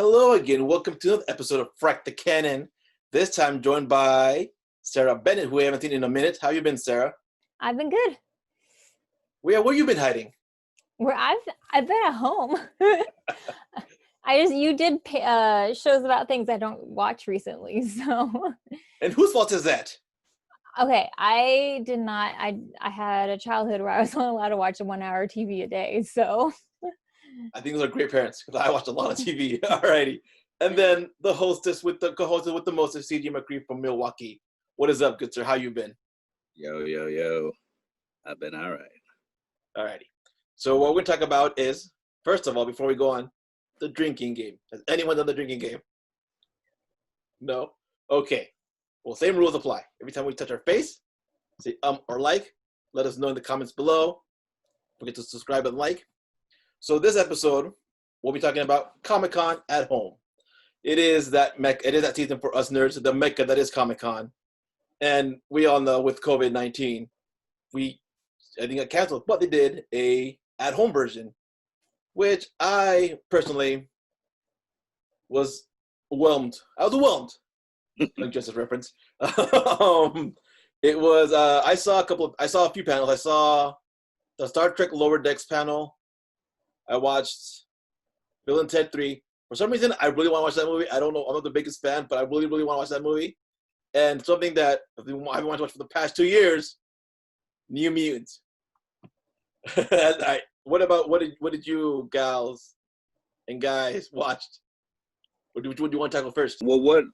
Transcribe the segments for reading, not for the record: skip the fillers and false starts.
Hello again. Welcome to another episode of Frack the Canon. This time joined by Sara Bennett, who we haven't seen in a minute. How you been, Sara? I've been good. Where you been hiding? Where I've been at home. You did shows about things I don't watch recently, so. And whose fault is that? Okay, I did not. I had a childhood where I was only allowed to watch 1 hour TV a day, so. I think those are great parents because I watched a lot of TV. Alrighty. And then the hostess with the co-hostess with the mostest, CJ McCree from Milwaukee. What is up, good sir? How you been? Yo. I've been all right. Alrighty. So what we're going to talk about is, first of all, before we go on, the drinking game. Has anyone done the drinking game? No? Okay. Well, same rules apply. Every time we touch our face, say or like. Let us know in the comments below. Don't forget to subscribe and like. So this episode, we'll be talking about Comic-Con at home. It is that season for us nerds, the mecca that is Comic-Con. And we all know with COVID-19, I think got canceled, but they did a at-home version, which I personally was whelmed. I was overwhelmed. Like just a reference. It was I saw a few panels. I saw the Star Trek Lower Decks panel. I watched Bill and Ted 3. For some reason, I really want to watch that movie. I don't know. I'm not the biggest fan, but I really, really want to watch that movie. And something that I've been wanting to watch for the past 2 years, New Mutants. What did you gals and guys watched? What do you want to tackle first? I don't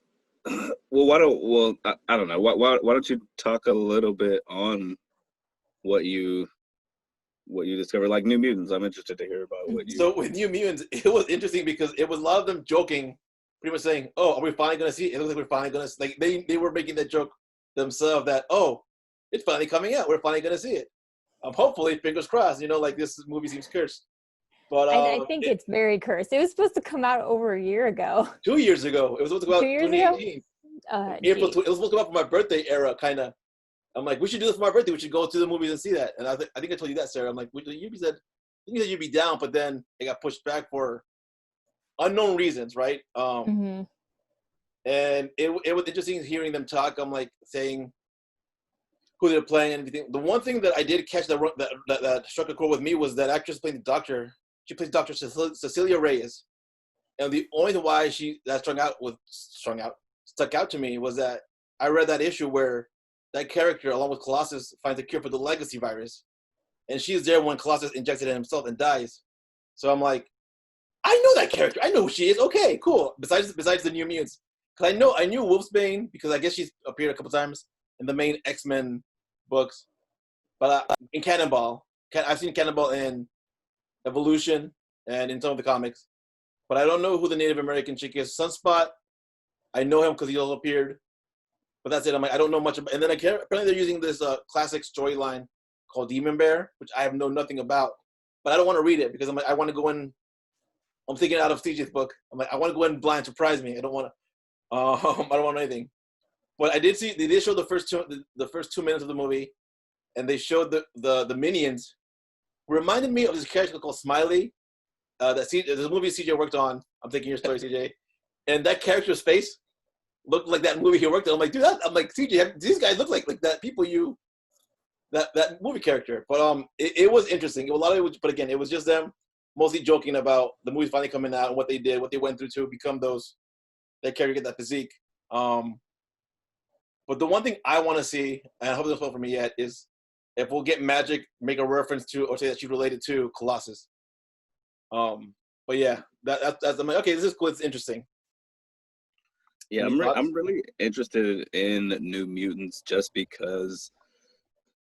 know. Why don't you talk a little bit on what you discovered, like New Mutants? I'm interested to hear about what you. So with New Mutants, it was interesting because it was a lot of them joking, pretty much saying, "Oh, are we finally going to see it? It looks like we're finally going to." Like they were making that joke themselves that, "Oh, it's finally coming out. We're finally going to see it." Hopefully, fingers crossed. Like this movie seems cursed, but I think it's very cursed. It was supposed to come out over a year ago. 2 years ago. It was supposed to come out 2018. April. It was supposed to come out for my birthday era, kind of. I'm like, we should do this for my birthday. We should go to the movies and see that. And I think I told you that, Sara. I'm like, you said you'd be down, but then it got pushed back for unknown reasons, right? And it was interesting hearing them talk. I'm like saying who they're playing and everything. The one thing that I did catch that struck a chord with me was that actress playing the doctor. She plays Dr. Cecilia Reyes, and the only reason why stuck out to me was that I read that issue where that character, along with Colossus, finds a cure for the legacy virus. And she's there when Colossus injects it in himself and dies. So I'm like, I know that character. I know who she is. Okay, cool. Besides the New Mutants. Because I knew Wolfsbane, because I guess she's appeared a couple times in the main X-Men books. But in Cannonball, I've seen Cannonball in Evolution and in some of the comics. But I don't know who the Native American chick is. Sunspot, I know him because he also appeared. But that's it. I'm like, I don't know much about. And then apparently they're using this classic storyline called Demon Bear, which I have known nothing about. But I don't want to read it because I'm like, I want to go in. I'm thinking out of CJ's book. I'm like, I want to go in blind, surprise me. I don't want to. I don't want anything. But I did see they did show the first 2 minutes of the movie, and they showed the minions. Reminded me of this character called Smiley. There's a movie CJ worked on. I'm thinking your story, CJ, and that character's face looked like that movie he worked on. I'm like, dude, I'm like, CJ, these guys look like that people that movie character. But it was interesting. A lot of it, but again, it was just them mostly joking about the movie finally coming out and what they did, what they went through to become that character, get that physique. But the one thing I want to see, and I hope this won't for me yet, is if we'll get Magic make a reference to or say that she's related to Colossus. But yeah, that's I'm like, okay, this is cool. It's interesting. Yeah, I'm really interested in New Mutants just because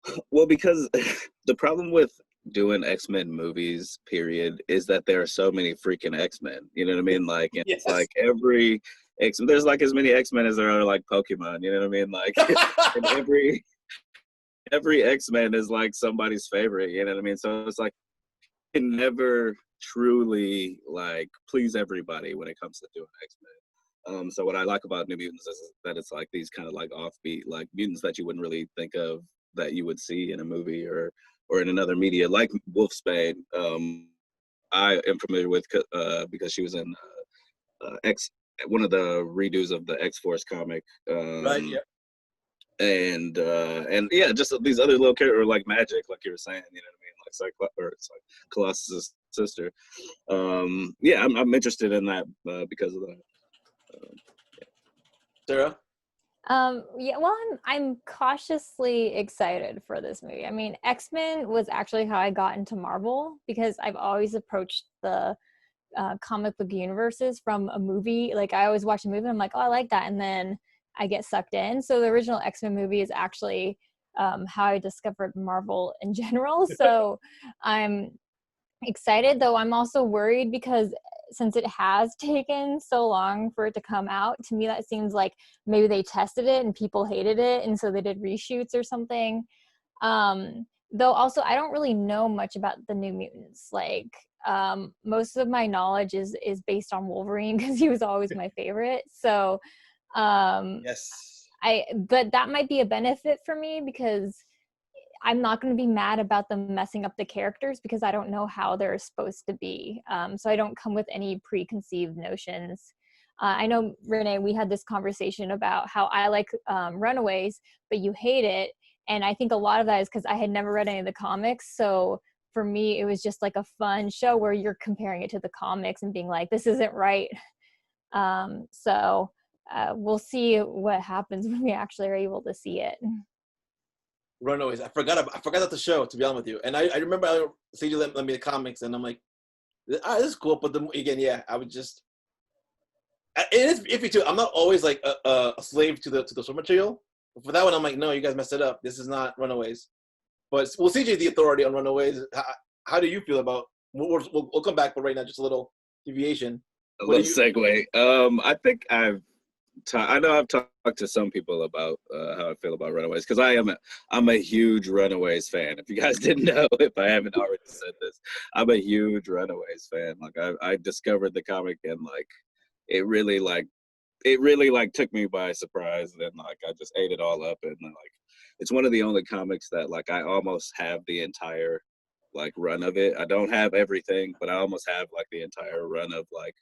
the problem with doing X-Men movies, period, is that there are so many freaking X-Men. You know what I mean? Like, and Yes. It's like there's like as many X-Men as there are like Pokemon. You know what I mean? Like, and every X-Men is like somebody's favorite. You know what I mean? So it's like you can never truly like please everybody when it comes to doing X-Men. So what I like about New Mutants is that it's like these kind of like offbeat, like mutants that you wouldn't really think of that you would see in a movie or in another media, like Wolfsbane. I am familiar with because she was in X, one of the redos of the X-Force comic. Right. Yeah. And yeah, just these other little characters like Magic, like you were saying, you know what I mean, it's like Colossus' sister. Yeah, I'm interested in that because of that. Sarah. Yeah, well, I'm cautiously excited for this movie. I mean, X-Men was actually how I got into Marvel, because I've always approached the comic book universes from a movie. Like, I always watch a movie and I'm like, oh, I like that, and then I get sucked in. So the original X-Men movie is actually how I discovered Marvel in general. So I'm excited, though I'm also worried, because since it has taken so long for it to come out, to me that seems like maybe they tested it and people hated it, and so they did reshoots or something. Though also I don't really know much about the New Mutants. Like, most of my knowledge is based on Wolverine, because he was always my favorite. So Yes. but that might be a benefit for me, because I'm not going to be mad about them messing up the characters, because I don't know how they're supposed to be. So I don't come with any preconceived notions. I know, René, we had this conversation about how I like Runaways, but you hate it. And I think a lot of that is because I had never read any of the comics. So for me, it was just like a fun show where you're comparing it to the comics and being like, this isn't right. So we'll see what happens when we actually are able to see it. Runaways. I forgot about the show, to be honest with you. And I remember CJ let me the comics, and I'm like, this is cool. But again, yeah, I would just. It is iffy too. I'm not always like a slave to the source material. But for that one, I'm like, no, you guys messed it up. This is not Runaways. But well, CJ's the authority on Runaways. How do you feel about? We'll come back, but right now, just a little deviation. A little segue. I think I know I've talked to some people about how I feel about Runaways, because I'm a huge Runaways fan. If you guys didn't know, if I haven't already said this, I'm a huge Runaways fan. Like, I discovered the comic, and like it really took me by surprise, and like I just ate it all up. And like it's one of the only comics that like I almost have the entire like run of it. I don't have everything, but I almost have like the entire run of like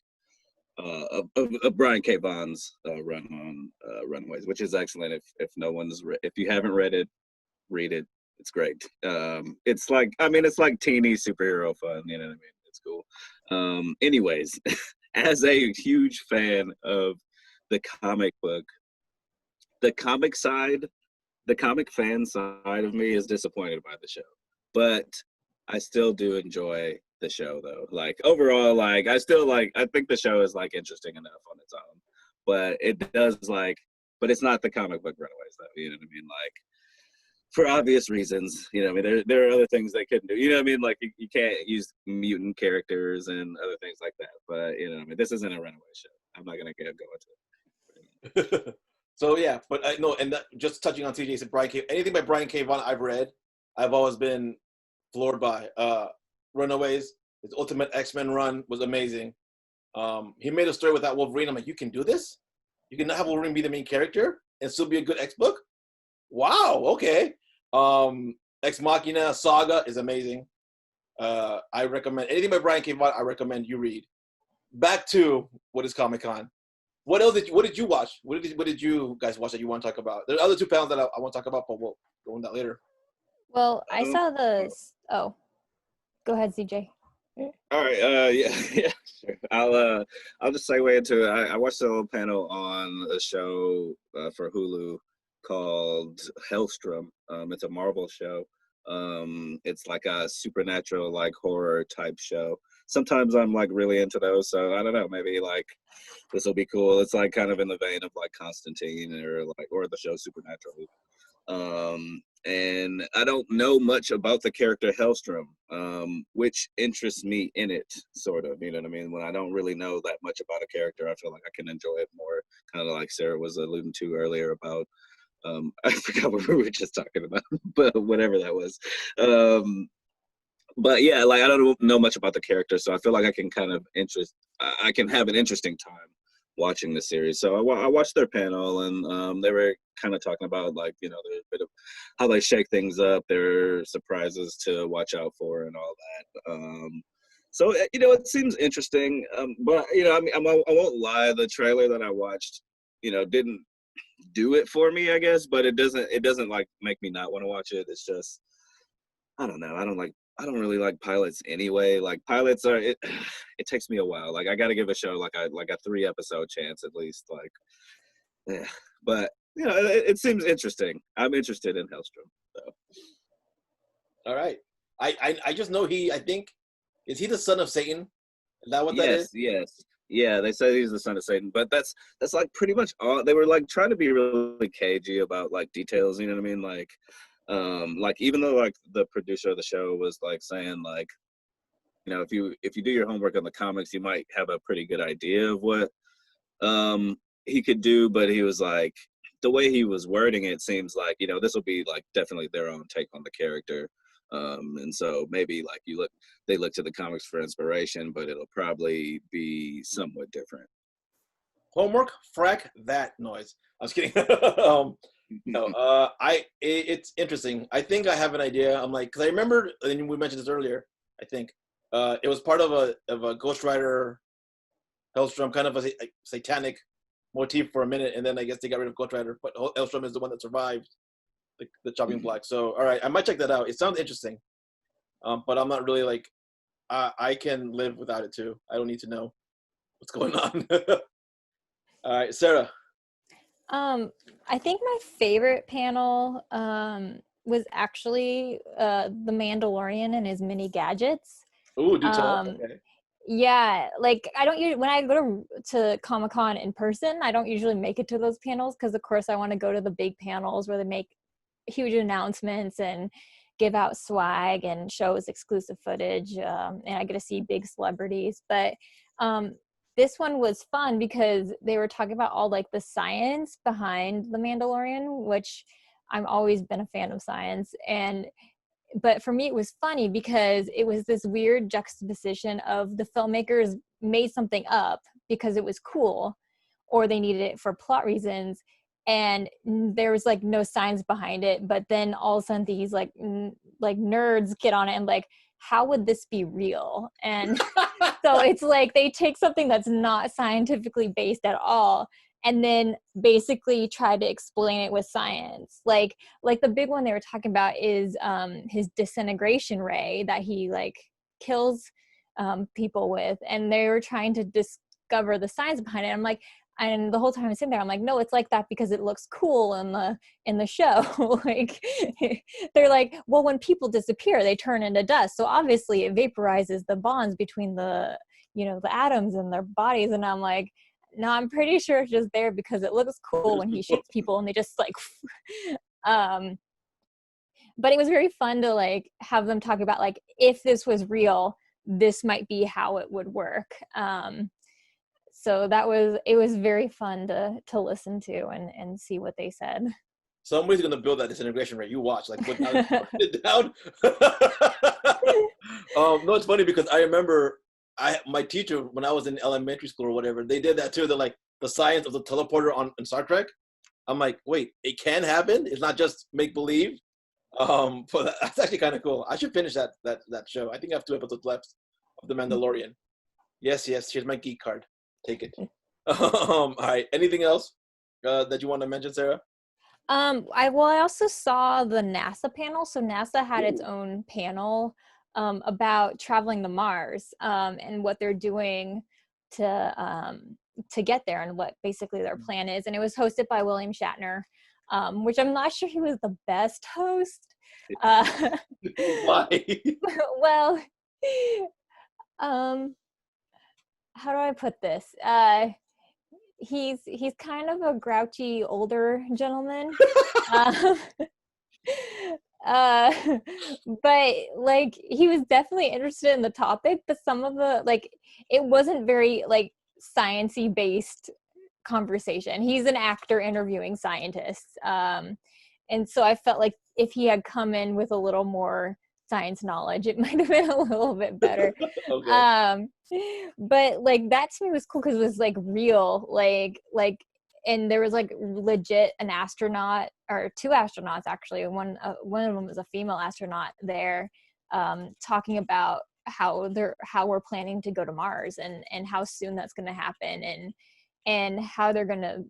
of Brian K. Vaughan's run on Runaways, which is excellent. If no one's if you haven't read it, read it. It's great. It's like, I mean, it's like teeny superhero fun. You know what I mean? It's cool. Anyways, as a huge fan of the comic book, the comic fan side of me is disappointed by the show, but I still do enjoy the show though. Like overall, like I think the show is like interesting enough on its own, but but it's not the comic book Runaways though. You know what I mean? Like, for obvious reasons, you know what I mean? There are other things they couldn't do. You know what I mean? Like you can't use mutant characters and other things like that. But you know what I mean? This isn't a Runaway show. I'm not gonna go into it. So yeah, but I know, and that, just touching on TJ said anything by Brian K. Vaughan I've read, I've always been floored by. Runaways, his Ultimate X-Men run was amazing. He made a story with that Wolverine. I'm like, you can do this? You can not have Wolverine be the main character and still be a good X book? Wow, okay. Ex Machina Saga is amazing. I recommend anything by Brian K. Vaughan. I recommend you read. Back to what is Comic-Con. What did you watch? What did you guys watch that you want to talk about? There are other two panels that I want to talk about, but we'll go on that later. Well, I saw oh, go ahead, CJ. All right. Yeah. Sure. I'll just segue into it. I watched a little panel on a show for Hulu called Hellstrom. It's a Marvel show. It's like a supernatural, like horror type show. Sometimes I'm like really into those, so I don't know, maybe like this will be cool. It's like kind of in the vein of like Constantine or the show Supernatural. And I don't know much about the character Hellstrom, which interests me in it, sort of, you know what I mean? When I don't really know that much about a character, I feel like I can enjoy it more, kind of like Sara was alluding to earlier about, I forgot what we were just talking about, but whatever that was. But yeah, like I don't know much about the character, so I feel like I can I can have an interesting time watching the series. So I watched their panel, and they were kind of talking about like, you know, the bit of how they shake things up, their surprises to watch out for, and all that. So it seems interesting, but I mean, I won't lie. The trailer that I watched, didn't do it for me, I guess. But it doesn't like make me not want to watch it. It's just, I don't know. I don't really like pilots anyway. Like pilots it takes me a while. Like I got to give a show like a 3-episode chance at least. Like, yeah. But it seems interesting. I'm interested in Hellstrom. So. All right. I just know I think, is he the son of Satan? Is that what that is? Yes. Yeah, they say he's the son of Satan, but that's like pretty much all. They were like trying to be really cagey about like details, you know what I mean? Like even though like the producer of the show was like saying like, if you do your homework on the comics, you might have a pretty good idea of what he could do, but he was like, the way he was wording it seems like, this will be like definitely their own take on the character. And so maybe like they look to the comics for inspiration, but it'll probably be somewhat different. Homework, frack that noise. I was kidding. No, it's interesting. I think I have an idea. I'm like, because I remember, and we mentioned this earlier, I think it was part of a Ghost Rider Hellstrom, kind of a satanic motif for a minute, and then I guess they got rid of Ghost Rider, but Hellstrom is the one that survived the chopping block. So, all right, I might check that out. It sounds interesting, but I'm not really like, I can live without it too. I don't need to know what's going on. All right, Sarah. I think my favorite panel was actually the Mandalorian and his mini gadgets. Ooh, do tell. Okay. Yeah, like I don't usually, when I go to Comic-Con in person, I don't usually make it to those panels because of course I want to go to the big panels where they make huge announcements and give out swag and show us exclusive footage, and I get to see big celebrities. But this one was fun because they were talking about all like the science behind the Mandalorian, which I've always been a fan of science. But for me, it was funny because it was this weird juxtaposition of the filmmakers made something up because it was cool or they needed it for plot reasons. And there was like no science behind it. But then all of a sudden these like nerds get on it and like, how would this be real? And so it's like they take something that's not scientifically based at all and then basically try to explain it with science. Like the big one they were talking about is his disintegration ray that he like kills people with, and they were trying to discover the science behind it. I'm like, and the whole time I'm sitting there, I'm like, no, it's like that because it looks cool in the show. Like they're like, well, when people disappear, they turn into dust. So obviously it vaporizes the bonds between the atoms in their bodies. And I'm like, no, I'm pretty sure it's just there because it looks cool when he shoots people and they just like, but it was very fun to like have them talk about like, if this was real, this might be how it would work. So it was very fun to listen to and see what they said. Somebody's gonna build that disintegration rate. You watch, like put it down. No, it's funny because I remember my teacher when I was in elementary school or whatever, they did that too. They're like the science of the teleporter in Star Trek. I'm like, wait, it can happen. It's not just make believe. But that's actually kind of cool. I should finish that show. I think I have 2 episodes left of The Mandalorian. Yes. Here's my geek card. Take it. All right. Anything else that you want to mention, Sarah? I also saw the NASA panel. So NASA had its own panel about traveling to Mars and what they're doing to get there and what basically their plan is. And it was hosted by William Shatner, which I'm not sure he was the best host. Why? Well, how do I put this? He's kind of a grouchy older gentleman. But like he was definitely interested in the topic, but some of the like it wasn't very like science-y based conversation. He's an actor interviewing scientists. And so I felt like if he had come in with a little more science knowledge, it might have been a little bit better. Okay. But like that to me was cool because it was like real, like and there was like legit an astronaut or 2 astronauts actually. One of them was a female astronaut there, talking about we're planning to go to Mars, and how soon that's going to happen, and how they're going to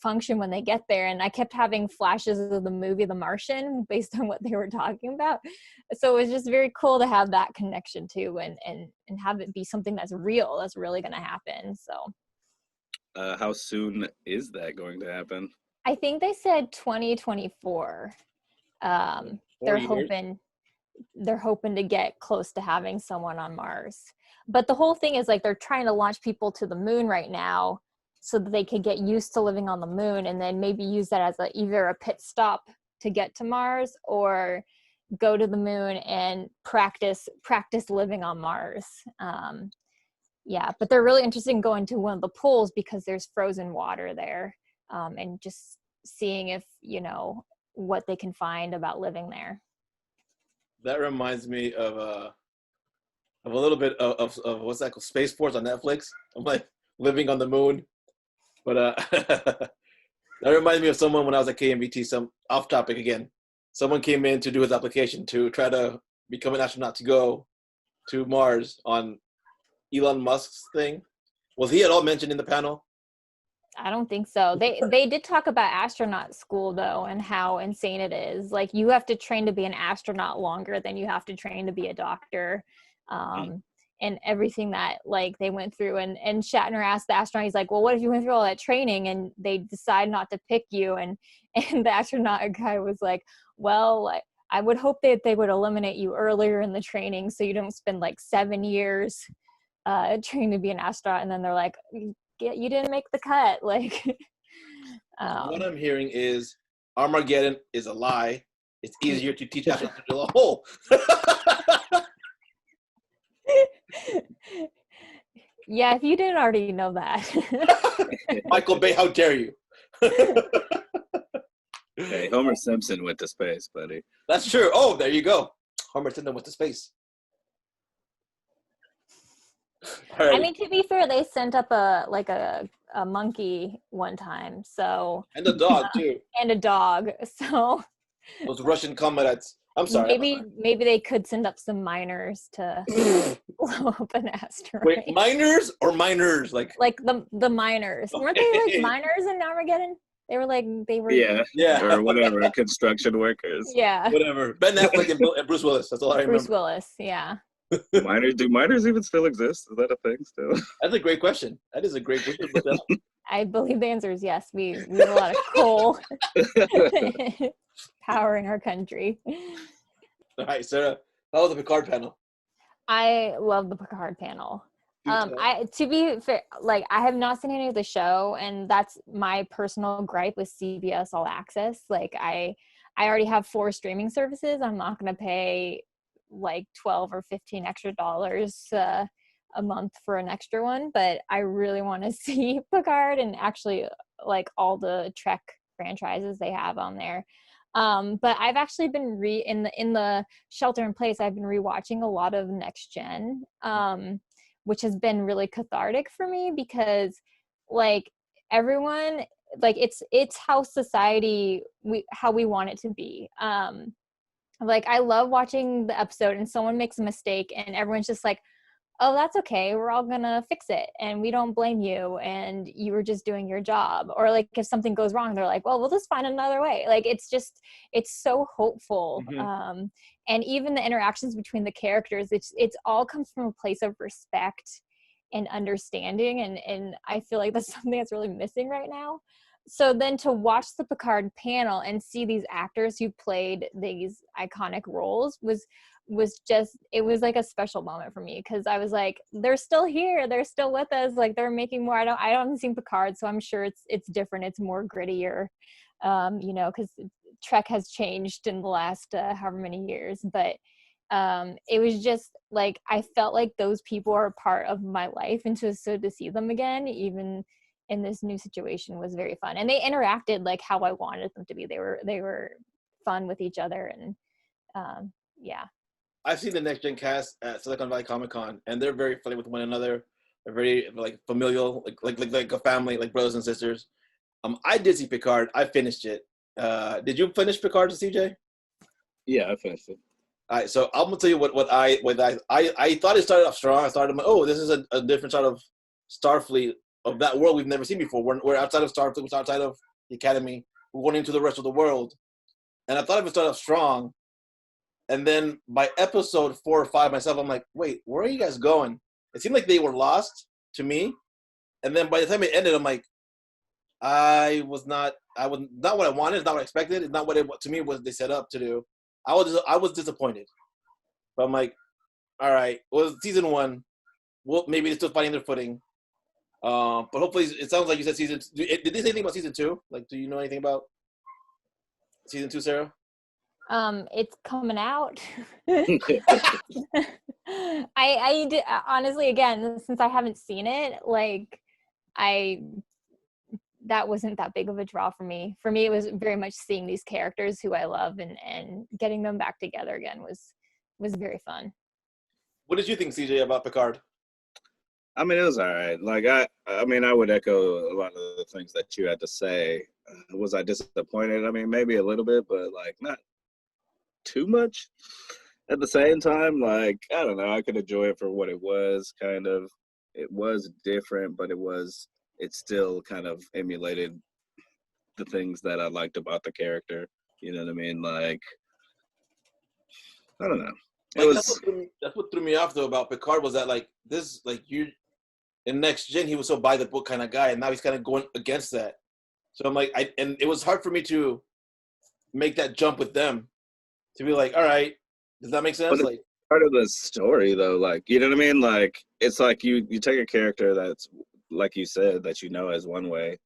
function when they get there. And I kept having flashes of the movie The Martian based on what they were talking about. So it was just very cool to have that connection too, and have it be something that's real, that's really going to happen. So how soon is that going to happen? I think they said 2024. They're hoping to get close to having someone on Mars. But the whole thing is like they're trying to launch people to the moon right now so that they could get used to living on the moon, and then maybe use that as either a pit stop to get to Mars, or go to the moon and practice living on Mars. Yeah, but they're really interested in going to one of the pools because there's frozen water there, and just seeing if, what they can find about living there. That reminds me of a little bit of what's that called? Space Force on Netflix. I'm like living on the moon. But that reminds me of someone when I was at KMBT, some off topic again. Someone came in to do his application to try to become an astronaut to go to Mars on Elon Musk's thing. Was he at all mentioned in the panel? I don't think so. They did talk about astronaut school though, and how insane it is. Like, you have to train to be an astronaut longer than you have to train to be a doctor. And everything that like they went through, and Shatner asked the astronaut, he's like, well, what if you went through all that training and they decide not to pick you? And the astronaut guy was like, well, I would hope that they would eliminate you earlier in the training so you don't spend like 7 years training to be an astronaut, and then they're like, you didn't make the cut. Like, what I'm hearing is Armageddon is a lie. It's easier to teach astronauts to drill a hole. Yeah, if you didn't already know that. Michael Bay, how dare you? Hey, Homer Simpson went to space, buddy. That's true. Oh, there you go. Homer Simpson went to space. All right. I mean, to be fair, they sent up a monkey one time, so. And the dog too. And a dog, so. Those Russian comrades. I'm sorry. Maybe they could send up some miners to blow up an asteroid. Wait, miners or miners? Like the miners. Okay. Weren't they like miners in Armageddon? They were yeah, or whatever, construction workers. Yeah. Whatever. Ben Affleck and Bruce Willis. That's all I remember. Bruce Willis, yeah. Do miners even still exist? Is that a thing still? That's a great question. That is a great question. I believe the answer is yes. We have a lot of coal powering our country. All right, Sarah. How was the Picard panel? I love the Picard panel. To be fair, like, I have not seen any of the show, and that's my personal gripe with CBS All Access. Like, I already have 4 streaming services. I'm not going to pay like $12 or $15 extra a month for an extra one, but I really want to see Picard, and actually like all the Trek franchises they have on there. But I've actually been in the shelter in place, I've been rewatching a lot of Next Gen, which has been really cathartic for me, because like everyone, like it's how society, how we want it to be. Like, I love watching the episode and someone makes a mistake and everyone's just like, oh, that's okay, we're all gonna fix it and we don't blame you and you were just doing your job. Or like, if something goes wrong, they're like, well, we'll just find another way. Like, it's so hopeful. Mm-hmm. And even the interactions between the characters, it's all comes from a place of respect and understanding, and I feel like that's something that's really missing right now. So then to watch the Picard panel and see these actors who played these iconic roles was just, it was like a special moment for me, because I was like, they're still here, they're still with us, like they're making more. I haven't seen Picard, so I'm sure it's different, it's more grittier, because Trek has changed in the last however many years, but it was just like, I felt like those people are a part of my life, and to see them again, even in this new situation, was very fun. And they interacted like how I wanted them to be. They were fun with each other, and yeah. I've seen the Next Gen cast at Silicon Valley Comic Con, and they're very friendly with one another. They're very like familial, like a family, like brothers and sisters. I did see Picard. I finished it. Did you finish Picard, CJ? Yeah, I finished it. All right, so I'm gonna tell you what I thought it started off strong. I started, oh, this is a different sort of Starfleet of that world we've never seen before. We're outside of Starfleet, we're outside of the Academy, we're going into the rest of the world, and I thought it would start off strong. And then by episode 4 or 5, myself, I'm like, wait, where are you guys going? It seemed like they were lost to me. And then by the time it ended, I'm like, I was not what I wanted, it's not what I expected, it's not what it to me was they set up to do. I was disappointed. But I'm like, all right, well, season 1, well, maybe they're still finding their footing. But hopefully, it sounds like you said season. Did they say anything about season 2? Like, do you know anything about season 2, Sarah? It's coming out. I did, honestly, again, since I haven't seen it, like that wasn't that big of a draw for me. For me, it was very much seeing these characters who I love and getting them back together again was very fun. What did you think, CJ, about Picard? I mean, it was all right. Like, I mean, I would echo a lot of the things that you had to say. Was I disappointed? I mean, maybe a little bit, but like not too much. At the same time, like, I don't know, I could enjoy it for what it was. Kind of, it was different, but it still kind of emulated the things that I liked about the character. You know what I mean? Like, I don't know. That's what threw me off though about Picard was that like this, like you in Next Gen, he was so by the book kind of guy, and now he's kind of going against that. So I'm like, and it was hard for me to make that jump with them to be like, all right, does that make sense? Like part of the story though, like, you know what I mean? Like, it's like you take a character that's like you said that you know as one way,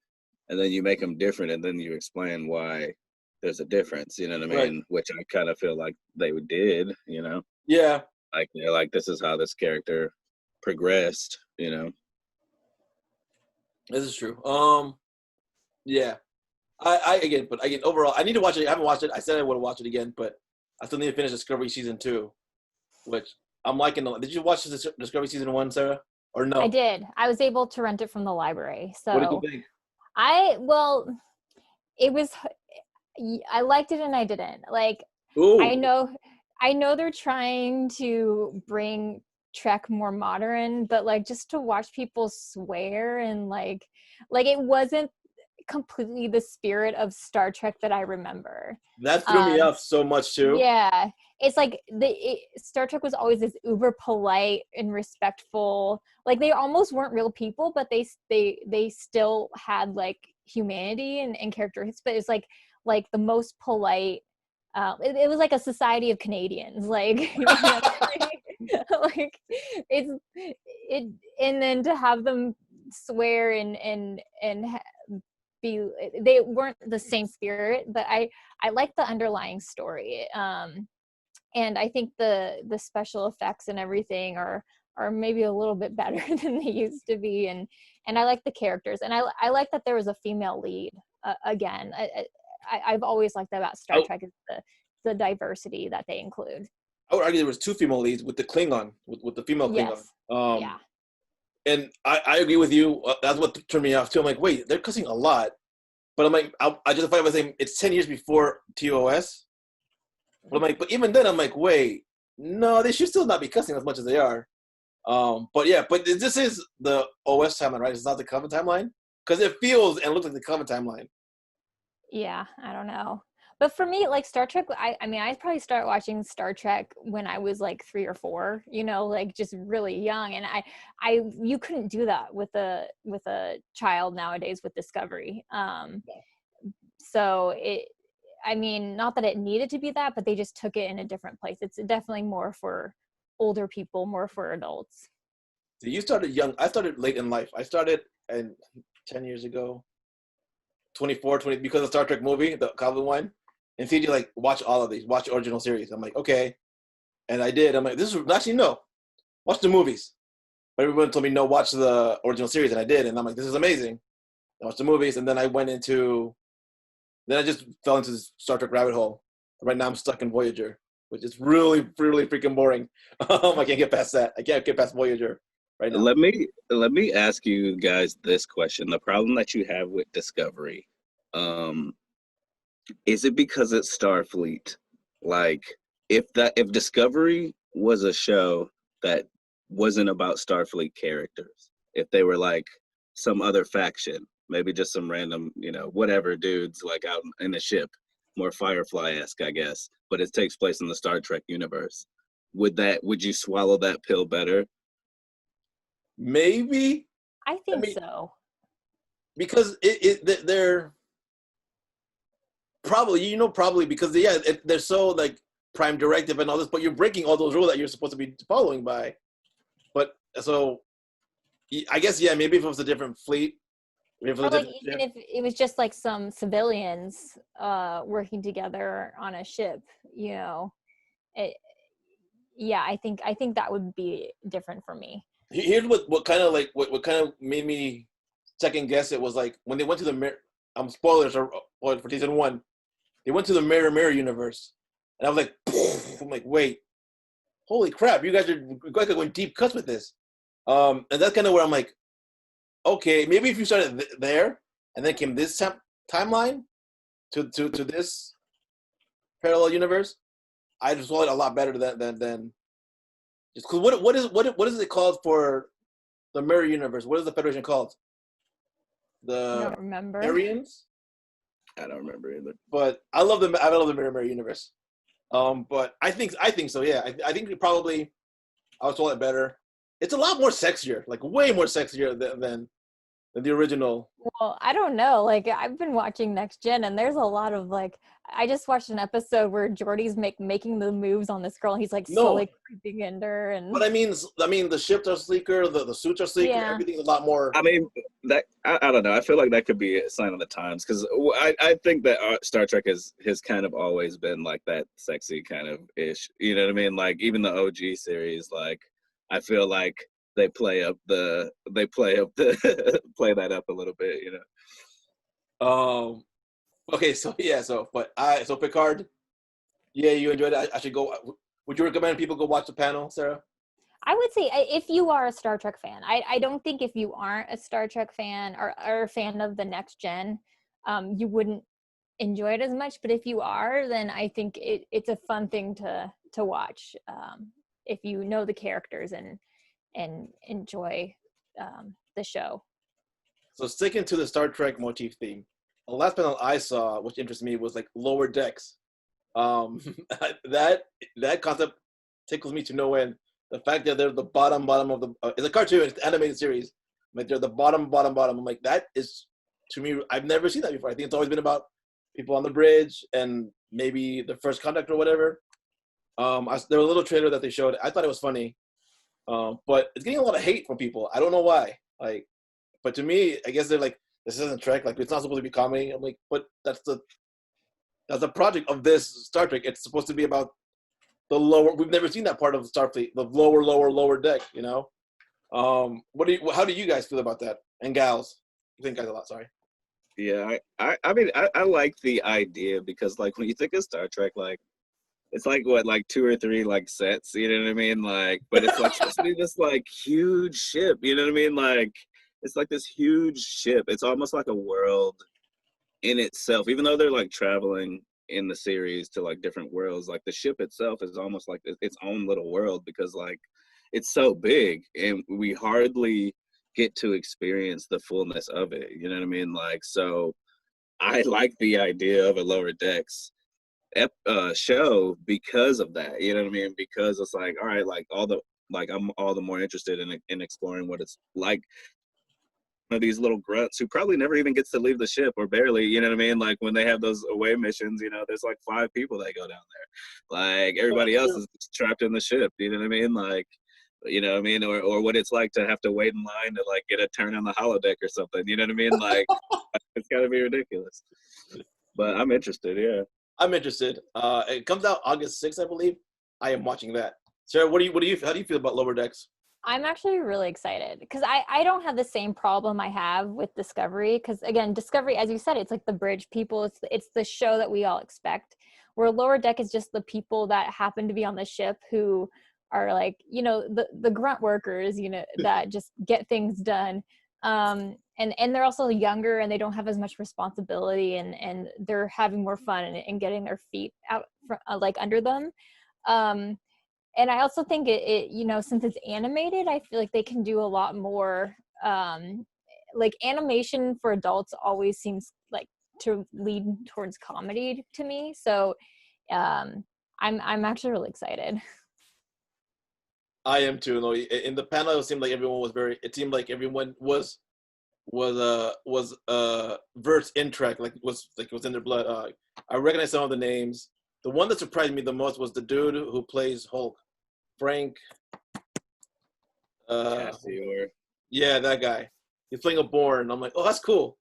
and then you make them different, and then you explain why there's a difference. You know what I mean? Right. Which I kind of feel like they did. You know? Yeah. Like they're like, this is how this character progressed. You know? This is true. Yeah. I again, overall, I need to watch it. I haven't watched it. I said I would watch it again, but I still need to finish Discovery season 2, which I'm liking. Did you watch Discovery season 1, Sarah, or no? I did. I was able to rent it from the library. So what did you think? It was. I liked it and I didn't. Like, ooh. I know they're trying to bring Trek more modern, but like just to watch people swear and like it wasn't completely the spirit of Star Trek that I remember. That threw me off so much too. Yeah, it's like Star Trek was always this uber polite and respectful. Like they almost weren't real people, but they still had like humanity and characteristics. But it's like the most polite. It was like a society of Canadians. Like, you know, like and then to have them swear and be, they weren't the same spirit, but I like the underlying story, and I think the special effects and everything are maybe a little bit better than they used to be, and I like the characters, and I like that there was a female lead again. I've always liked that about Star Trek is the diversity that they include. I would argue there was 2 female leads with the Klingon, with the female Klingon. Yes. Yeah. And I agree with you. That's what turned me off too. I'm like, wait, they're cussing a lot. But I'm like, I justify by saying it's 10 years before TOS. But I'm like, but even then, I'm like, wait, no, they should still not be cussing as much as they are. But yeah, but this is the OS timeline, right? It's not the Coven timeline? Because it feels and looks like the Coven timeline. Yeah, I don't know. But for me, like Star Trek, I mean, I probably started watching Star Trek when I was like 3 or 4, you know, like just really young. And you couldn't do that with a child nowadays with Discovery. So I mean, not that it needed to be that, but they just took it in a different place. It's definitely more for older people, more for adults. So you started young. I started late in life. I started 10 years ago, 24, 20, because of Star Trek movie, the Calvin one. And CJ like, watch all of these, watch the original series. I'm like, okay. And I did. I'm like, this is actually no. Watch the movies. But everyone told me no, watch the original series, and I did. And I'm like, this is amazing. I watched the movies, and then I just fell into this Star Trek rabbit hole. Right now I'm stuck in Voyager, which is really, really freaking boring. I can't get past that. I can't get past Voyager right now. Let me ask you guys this question. The problem that you have with Discovery, is it because it's Starfleet? Like, if Discovery was a show that wasn't about Starfleet characters, if they were like some other faction, maybe just some random, whatever dudes like out in the ship, more Firefly-esque, I guess, but it takes place in the Star Trek universe, would you swallow that pill better? Maybe. I think so. Because they're probably because they're so like Prime Directive and all this, but you're breaking all those rules that you're supposed to be following by. But so I guess maybe if it was a different fleet, or like even if it was just like some civilians working together on a ship, I think that would be different for me. Here's what kind of made me second guess it was like when they went to the mirror. Spoilers for season 1. They went to the Mirror universe, and I was like, I'm like, wait, holy crap! You guys are going deep cuts with this. And that's kind of where I'm like, okay, maybe if you started there and then came this timeline to this parallel universe, I just saw it a lot better than just because what is it called for the Mirror universe? What is the Federation called? I don't remember. Arians? I don't remember either. But I love the Mirror universe. But I think so. Yeah, I think probably I was told it better. It's a lot more sexier, like way more sexier than the original. Well, I don't know. Like I've been watching Next Gen, and there's a lot of like. I just watched an episode where Geordi's making the moves on this girl, and he's like slowly creeping into her. And but I mean, the ships are sleeker, the suits are sleeker, everything's a lot more. I mean, that I don't know. I feel like that could be a sign of the times because I think that Star Trek has kind of always been like that sexy kind of ish. You know what I mean? Like even the OG series, like I feel like they play that up a little bit. Okay, so Picard, you enjoyed it. I should go. Would you recommend people go watch the panel, Sarah? I would say if you are a Star Trek fan, I don't think if you aren't a Star Trek fan or a fan of the Next Gen, you wouldn't enjoy it as much. But if you are, then I think it's a fun thing to watch if you know the characters and enjoy the show. So sticking to the Star Trek motif theme, the last panel I saw, which interested me, was like Lower Decks. That concept tickles me to no end. The fact that they're the bottom of the it's a cartoon, it's an animated series. Like they're the bottom. I'm like, that is, to me, I've never seen that before. I think it's always been about people on the bridge and maybe the first contact or whatever. There was a little trailer that they showed. I thought it was funny, but it's getting a lot of hate from people. I don't know why. Like, but to me, I guess they're like, this isn't Trek. Like, it's not supposed to be comedy. I'm like, but that's the project of this Star Trek. It's supposed to be about the lower. We've never seen that part of Starfleet, the lower deck. How do you guys feel about that? And gals, I think guys a lot. Sorry. Yeah, I mean, I like the idea because like when you think of Star Trek, like it's like what, like 2 or 3 like sets, you know what I mean? Like, but it's like supposed to be this like huge ship, you know what I mean? Like it's like this huge ship. It's almost like a world in itself, even though they're like traveling in the series to like different worlds. Like the ship itself is almost like its own little world because like it's so big and we hardly get to experience the fullness of it. You know what I mean? Like, so I like the idea of a Lower Decks show because of that. You know what I mean? Because it's like, all right, like I'm all the more interested in exploring what it's like. Of these little grunts who probably never even gets to leave the ship or barely, you know what I mean? Like when they have those away missions, there's like 5 people that go down there. Like everybody else is trapped in the ship, you know what I mean? Like, you know what I mean? Or what it's like to have to wait in line to like get a turn on the holodeck or something, you know what I mean? Like it's gotta be ridiculous. But I'm interested, yeah. I'm interested. It comes out August 6th, I believe. I am watching that. Sarah, how do you feel about Lower Decks? I'm actually really excited because I don't have the same problem I have with Discovery because again, Discovery, as you said, it's like the bridge people. It's the show that we all expect. Where Lower Deck is just the people that happen to be on the ship who are like, the grunt workers, that just get things done. And they're also younger and they don't have as much responsibility and they're having more fun and getting their feet out like under them. And I also think it you know, since it's animated, I feel like they can do a lot more. Like animation for adults always seems like to lead towards comedy to me. So I'm actually really excited. I am too. No, in the panel, it seemed like everyone was very. It seemed like everyone was versed in track, like it was in their blood. I recognize some of the names. The one that surprised me the most was the dude who plays Hulk, Frank. Yeah, that guy. He's playing a Bourne. I'm like, oh, that's cool.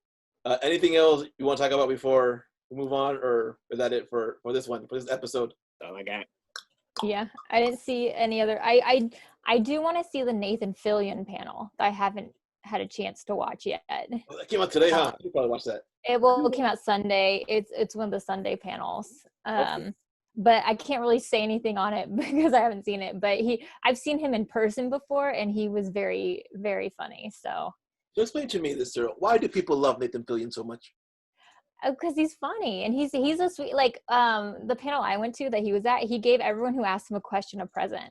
Anything else you want to talk about before we move on, or is that it for this one, for this episode? Oh my god. Yeah, I didn't see any other. I do want to see the Nathan Fillion panel. I haven't had a chance to watch yet. Oh, that came out today, huh? You probably watched that. It came out Sunday. It's one of the Sunday panels. Okay. But I can't really say anything on it because I haven't seen it. But I've seen him in person before, and he was very, very funny. So explain to me this, Sarah. Why do people love Nathan Fillion so much? because he's funny and he's a sweet, like the panel I went to that he was at, he gave everyone who asked him a question a present.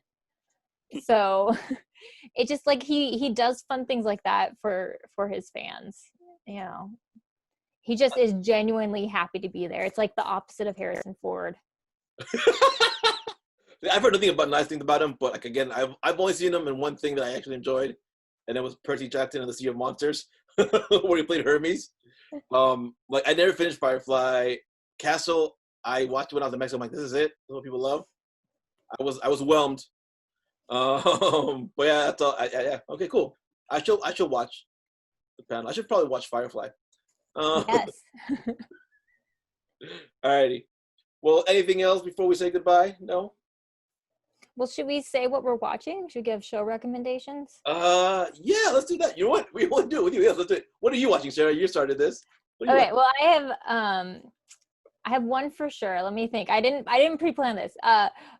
So it just like he does fun things like that for his fans, you know. He just is genuinely happy to be there. It's like the opposite of Harrison Ford. I've heard nothing but nice things about him, but like again, I've only seen him in one thing that I actually enjoyed, and it was Percy Jackson and the Sea of Monsters, where he played Hermes. Like I never finished Firefly. Castle, I watched when I was in Mexico. I'm like, this is it. This is what people love. I was whelmed. But yeah, that's all. Yeah. Okay, cool. I should watch the panel. I should probably watch Firefly. Yes. Alrighty. Well, anything else before we say goodbye? No? Well, should we say what we're watching? Should we give show recommendations? Yeah, let's do that. You know what? We want to do it with you. Yeah, let's do it. What are you watching, Sarah? You started this. Okay, well, I have one for sure. Let me think. I didn't pre-plan this.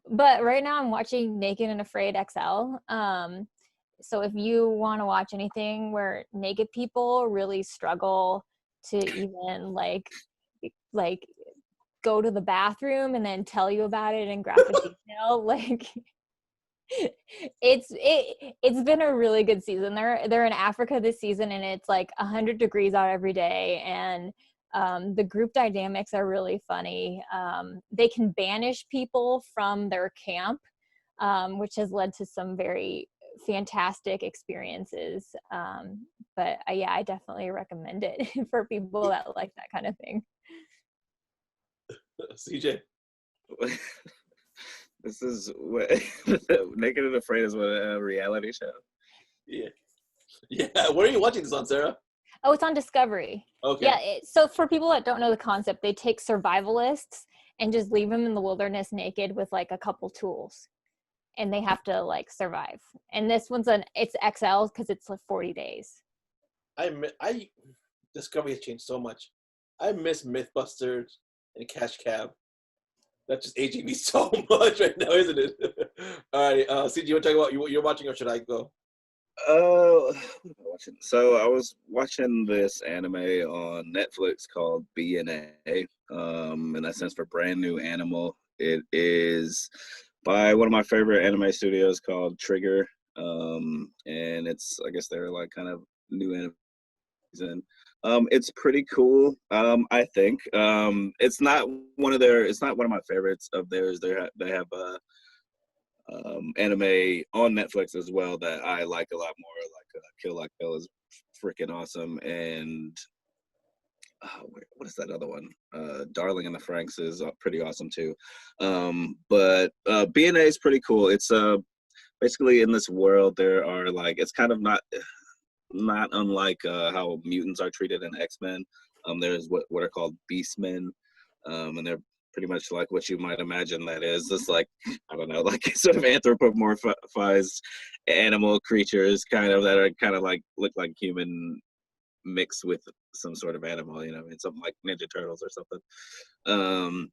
But right now I'm watching Naked and Afraid XL. So if you want to watch anything where naked people really struggle to even like go to the bathroom and then tell you about it in graphic detail, like it's been a really good season. They're in Africa this season, and it's like 100 degrees out every day, and the group dynamics are really funny. They can banish people from their camp, which has led to some very fantastic experiences. But yeah, I definitely recommend it for people that like that kind of thing. CJ. This is what Naked and Afraid is what a reality show. Yeah. Where are you watching this on, Sarah? Oh, it's on Discovery. Okay. Yeah. So for people that don't know the concept, they take survivalists and just leave them in the wilderness naked with like a couple tools, and they have to like survive. And this one's it's XL because it's like 40 days. Discovery has changed so much. I miss Mythbusters and Cash Cab. That's just aging me so much right now, isn't it? All right, CJ, you want to talk about what you're watching, or should I go? What am I watching? So I was watching this anime on Netflix called B&A, and that stands for Brand New Animal. It is by one of my favorite anime studios called Trigger, and it's, I guess they're like kind of new anime season. It's pretty cool. I think it's not one of my favorites of theirs. They have anime on Netflix as well that I like a lot more. Like Kill La Kill is freaking awesome, and what is that other one? Darling in the Franxx is pretty awesome too. But B&A is pretty cool. It's basically in this world there are like, it's kind of not unlike how mutants are treated in X-Men. There's what are called beastmen, and they're pretty much like what you might imagine that is. It's like, I don't know, like sort of anthropomorphized animal creatures kind of that are kind of like look like human mixed with some sort of animal, you know, I mean, something like Ninja Turtles or something.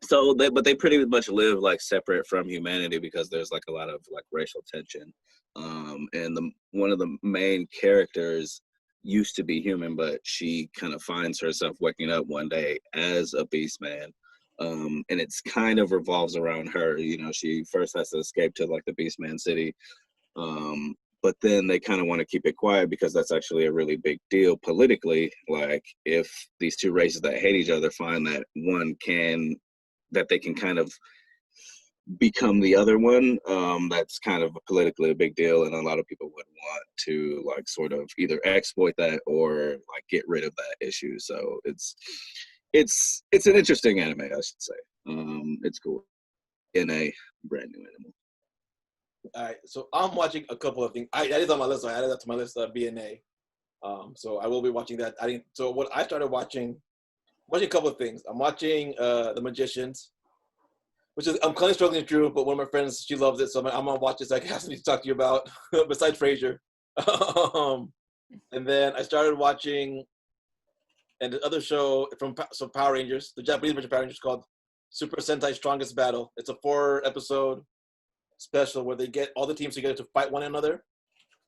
But they pretty much live like separate from humanity because there's like a lot of like racial tension. And one of the main characters used to be human, but she kind of finds herself waking up one day as a beast man. and it's kind of revolves around her. You know, she first has to escape to like the Beastman City, but then they kind of want to keep it quiet because that's actually a really big deal politically. Like if these two races that hate each other find that they can kind of become the other one, that's kind of politically a big deal, and a lot of people would want to like sort of either exploit that or like get rid of that issue. So it's an interesting anime, I should say. It's cool in a brand new animal. All right, so I'm watching a couple of things. I did on my list. So I added that to my list of BNA. So I will be watching that. So what I started watching a couple of things. I'm watching The Magicians, which is I'm kind of struggling through, but one of my friends, she loves it, so I'm gonna watch this. I have something to talk to you about besides Frasier. And then I started watching and the other show from Power Rangers, the Japanese version of Power Rangers, called Super Sentai Strongest Battle. It's a 4-episode special where they get all the teams together to fight one another,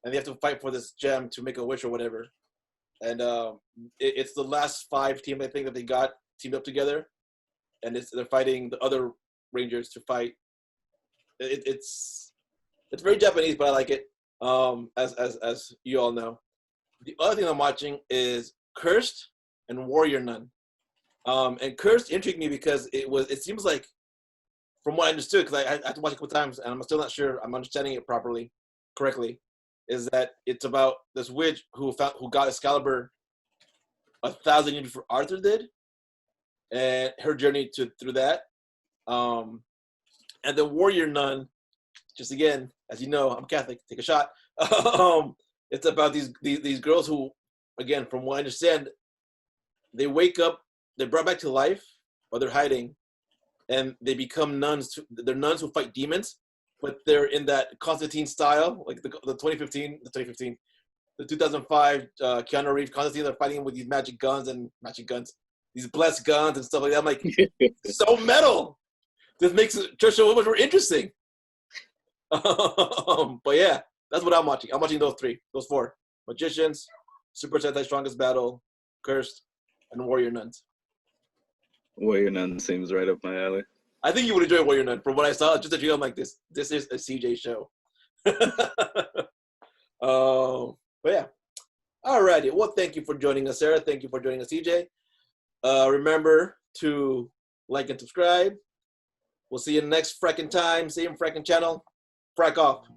and they have to fight for this gem to make a wish or whatever. And it's the last 5 teams I think that they got teamed up together, and they're fighting the other Rangers to fight. It's very Japanese, but I like it. As you all know, the other thing I'm watching is Cursed and Warrior Nun. And Cursed intrigued me because it seems like, from what I understood, because I had to watch it a couple times, and I'm still not sure I'm understanding it correctly, is that it's about this witch who got Excalibur 1,000 years before Arthur did, and her journey through that. And the Warrior Nun, just again, as you know, I'm Catholic, take a shot. It's about these girls who, again, from what I understand, they wake up, they're brought back to life, or they're hiding, and they become nuns. They're nuns who fight demons, but they're in that Constantine style, like the 2005 Keanu Reeves Constantine. They're fighting with these magic guns, these blessed guns and stuff like that. I'm like, so metal. This makes church so much more interesting. But yeah, that's what I'm watching. I'm watching those 4: Magicians, Super Sentai Strongest Battle, Cursed, and Warrior Nuns. Warrior Nun seems right up my alley. I think you would enjoy Warrior Nun. From what I saw, just that I'm like, this is a CJ show. But yeah. Alrighty. Well, thank you for joining us, Sara. Thank you for joining us, CJ. Remember to like and subscribe. We'll see you next fracking time. Same fracking channel. Frack off.